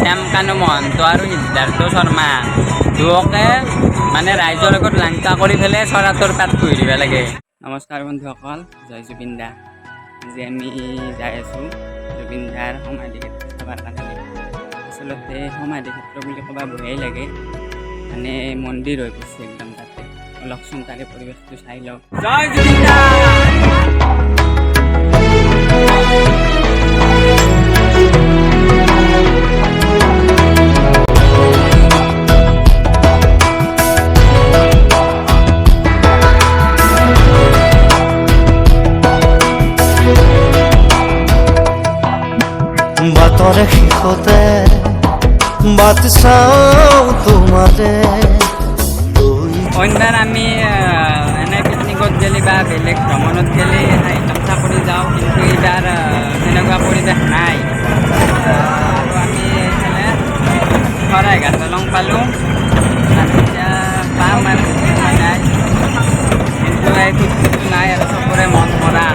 শ্যাম কানু মহন্ত আৰু সিদ্ধাৰ্থ শৰ্মা দুয়োকে মানে ৰাইজৰ লগত লাংকা কৰি পেলাই চৰাতৰ পাত পুহি দিব লাগে। নমস্কাৰ বন্ধুসকল, জয় জুবিন দা। আজি আমি যাই আছোঁ জুবিন দাৰ সমাধি ক্ষেত্ৰ চাবৰ কাৰণে। আচলতে সমাধি ক্ষেত্ৰ বুলি ক'ব ভয়েই লাগে, মানে মন্দিৰ হৈ গৈছে একদম তাতে। অলপচোন তাৰে পৰিৱেশটো চাই লওক। জয় জুবিন দা। বাতৰে শেষতে বাট চাওঁ তোমাৰে। অন্যান্য আমি এনে পিকনিকত গেলি বা বেলেগ ভ্ৰমণত গেলি তামচা কৰি যাওঁ, কিন্তু এইবাৰ তেনেকুৱা পৰিৱেশ নাই। আৰু আমি এইফালে শৰাইঘাট দলং পালোঁ, এতিয়া পাম আৰু নাই, কিন্তু এই ফুটফুটটো নাই আৰু চবৰে মন কৰা।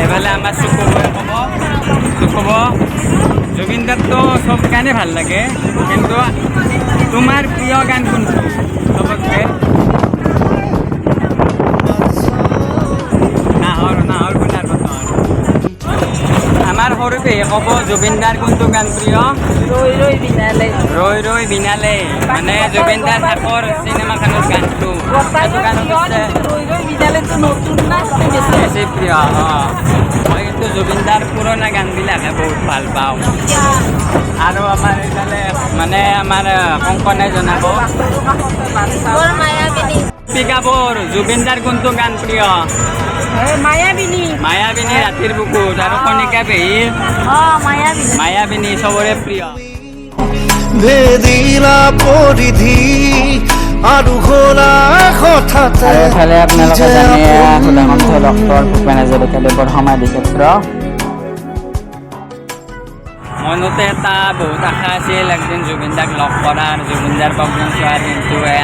এইফালে আমাৰ চুকুবই ক'ব জুবিন দাৰতো চব গানেই ভাল লাগে, কিন্তু তোমাৰ প্ৰিয় গান কোনটো চবতকে? নাহৰ গুণাৰ বতৰ। আমাৰ সৰু পেহী ক'ব জুবিন দাৰ কোনটো গান প্ৰিয়? ৰৈ ৰৈ বিনালে। ৰৈ ৰৈ বিনালে মানে জুবিন দাৰ শেষৰ চিনেমাখনৰ গানটো। সেইটো গানত ৰৈ ৰৈ বিনালেতো নতুন না বেছি প্ৰিয়। মই কিন্তু জুবিন দাৰ পুৰণা গানবিলাকহে বহুত ভাল পাওঁ। আৰু আমাৰ এইফালে মানে আমাৰ কংকনে জনাব পিকাবোৰ জুবিন দাৰ কোনটো গান প্ৰিয়? মায়াবিনী ৰাতিৰ বুকুত। আৰু কণিকা পেহীৰ মায়াবিনী চবৰে প্ৰিয়। ভেদিলা পৰিধি আৰু ঘোলা হঠাতে। আৰু এইফালে আপোনালোকে জানে সুধাকণ্ঠ ডক্টৰ ভূপেন হাজৰিকাদেৱৰ সমাধি ক্ষেত্ৰ। মনতে এটা বহুত আশা আছিল একদিন জুবিন দাক লগ কৰাৰ, জুবিন দাৰ প্ৰগ্ৰেম চোৱাৰ, কিন্তু এই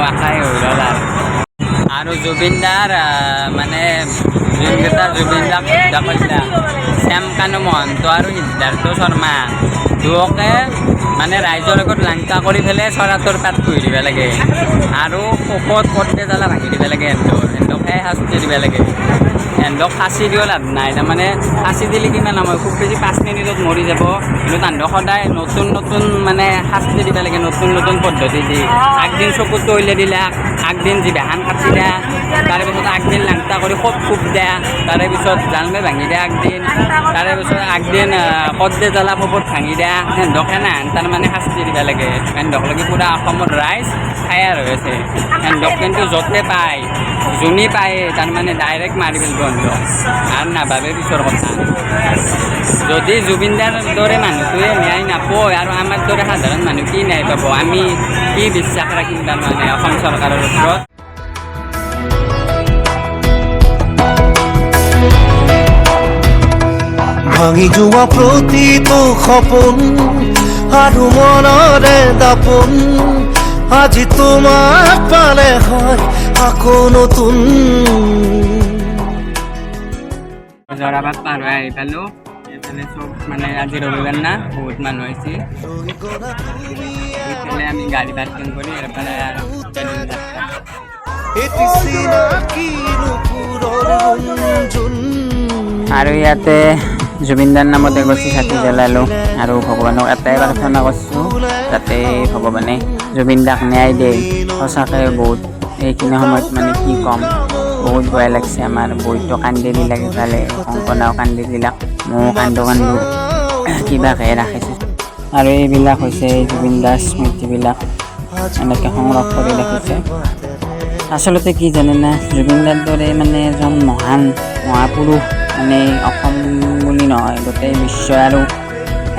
আশাই হৈ গ'ল। আৰু জুবিন দাৰ মানে যোনকেইটা জুবিন দাক হত্যা কৰিলে, শ্যাম কানু মহন্ত আৰু সিদ্ধাৰ্থ শৰ্মা দুয়োকে মানে ৰাইজৰ লগত লাংকা কৰি পেলাই চৰাতৰ পাত পুহি দিব লাগে, আৰু পদে জ্বালা ভাঙি দিব লাগে। এন্দকে শাস্তি দিব লাগে। এন্দক ফাঁচি দিও লাভ নাই। তাৰমানে ফাঁচি দিলে কিমান সময়, খুব বেছি 5 মিনিটত মৰি যাব, কিন্তু তাহাঁতক সদায় নতুন মানে শাস্তি দিব লাগে, নতুন পদ্ধতি দি। আগদিন চকুত উলিয়াই দিলা, আগদিন জিভাখন কাটি দিয়া, তাৰে পিছত আগদিন লাংটা কৰি খুব দিয়া, তাৰে পিছত জালমে ভাঙি দিয়া আগদিন, তাৰে পিছত আগদিন পদে জ্বালা ফপত ভাঙি দিয়া। সেন্দকে না তাৰমানে শাস্তি দিব লাগে। সেন্দক লাগি পুৰা অসমৰ ৰাইজ ফায়াৰ হৈ আছে। সেন্দক কিন্তু য'তে পায়, যোনে পায় তাৰমানে ডাইৰেক্ট মাৰি পেলাব সেন্দক, আৰু নাভাবে পিছৰ কথা। যদি জুবিনদাৰ দৰে মানুহটোৱে ন্যায় নাপায়, আৰু আমাৰ দৰে সাধাৰণ মানুহ কি ন্যায় পাব? আমি কি বিশ্বাস ৰাখিম তাৰমানে অসম চৰকাৰৰ ওপৰত? ভাঙি যোৱা প্ৰতিটো সপোন আৰু মনৰে দাপোন, আজি তোমাক পালে হয় আকৌ নতুন। জৰাবাদ পাৰ হৈ আহি পালোঁ। এইফালে চব মানে আজি ৰবিবাৰ না, বহুত মানুহ আহিছে। এইফালে আমি গাড়ী পাৰ্কিং কৰি এইফালে আৰু ইয়াতে জুবিনদাৰ নামত এগছি চাকি জ্বলালোঁ, আৰু ভগৱানক এটাই প্ৰাৰ্থনা কৰিছোঁ যাতে ভগৱানে জুবিন দাক ন্যায় দিয়ে। সঁচাকৈ বহুত এইখিনি সময়ত মানে কি ক'ম, বহুত ভয় লাগছে আমাৰ। বৈতো কান্দি দিলাক, ইফালে কংকনাও কান্দি দিলাক, ময়ো কান্দো কিবাকে ৰাখিছোঁ। আৰু এইবিলাক হৈছে জুবিন দাৰ স্মৃতিবিলাক এনেকৈ সংৰক্ষণ কৰি ৰাখিছে। আচলতে কি জানে না, জুবিন দাৰ দৰে মানে এজন মহাপুৰুষ মানে অসম বুলি নহয়, গোটেই বিশ্ব আৰু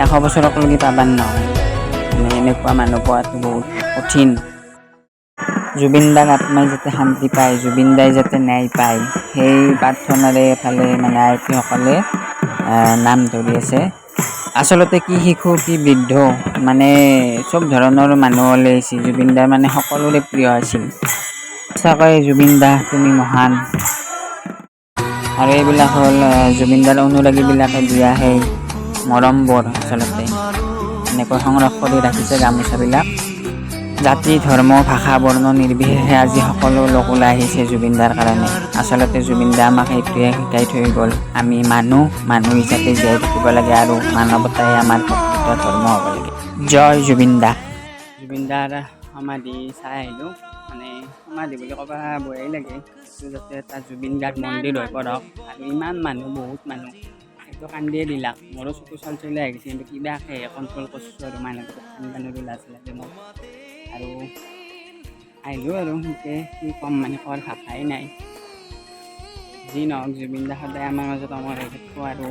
100 বছৰকলৈকে পাবান নহয়। মানে এনেকুৱা মানুহ পোৱাটো বহুত কঠিন। জুবিন দাৰ আত্মাই যাতে শান্তি পায়, জুবিন দাই যাতে ন্যায় পায়, সেই প্ৰাৰ্থনাৰে এফালে মানে আয়তীসকলে নাম ধৰি আছে। আচলতে কি শিশু কি বৃদ্ধ মানে চব ধৰণৰ মানুহ ওলাইছে। জুবিন দা মানে সকলোৰে প্ৰিয় আছিল। সঁচাকৈ জুবিন দা তুমি মহান। আৰু এইবিলাক হ'ল জুবিন দাৰ অনুৰাগীবিলাকে দিয়া সেই মৰমবোৰ আচলতে। এনেকৈ সংৰক্ষণ কৰি ৰাখিছে গামোচাবিলাক। জাতি ধৰ্ম ভাষা বৰ্ণ নিৰ্বিশেষে আজি সকলো লোক ওলাই আহিছে জুবিনদাৰ কাৰণে। আচলতে জুবিনদা আমাক এইটোৱে শিকাই থৈ গ'ল, আমি মানুহ হিচাপে জীয়াই থাকিব লাগে আৰু মানৱতাই আমাৰ প্ৰকৃত ধৰ্ম হ'ব লাগে। জয় জুবিনদা। জুবিনদাৰ সমাধি চাই আহিলোঁ, মানে সমাধি বুলি ক'ব বয়াই লাগে, যাতে এটা জুবিন গাৰ্গ মন্দিৰ হৈ পৰক। আৰু ইমান মানুহ, বহুত মানুহ, সেইটো কান্দিয়ে দিলাক। মোৰো চকু চল চলি আহিছে, কিন্তু কিবাকে কণ্ট্ৰল কৰিছোঁ আৰু মানুহটো কান্দিব লাজ লাগে মোৰ। আৰু আহিলোঁ আৰু সেনেকৈ কি ক'ম, মানে কোৱাৰ ভাষাই নাই। যি নহওক জুবিনদা সদায় আমাৰ মাজত অমৰ হৈ থাকিব, আৰু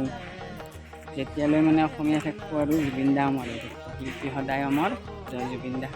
যেতিয়ালৈ মানে অসমীয়া থাকিব আৰু জুবিনদা অমৰ হৈ থাকিব। শিল্পী সদায় অমৰ। জয় জুবিনদা।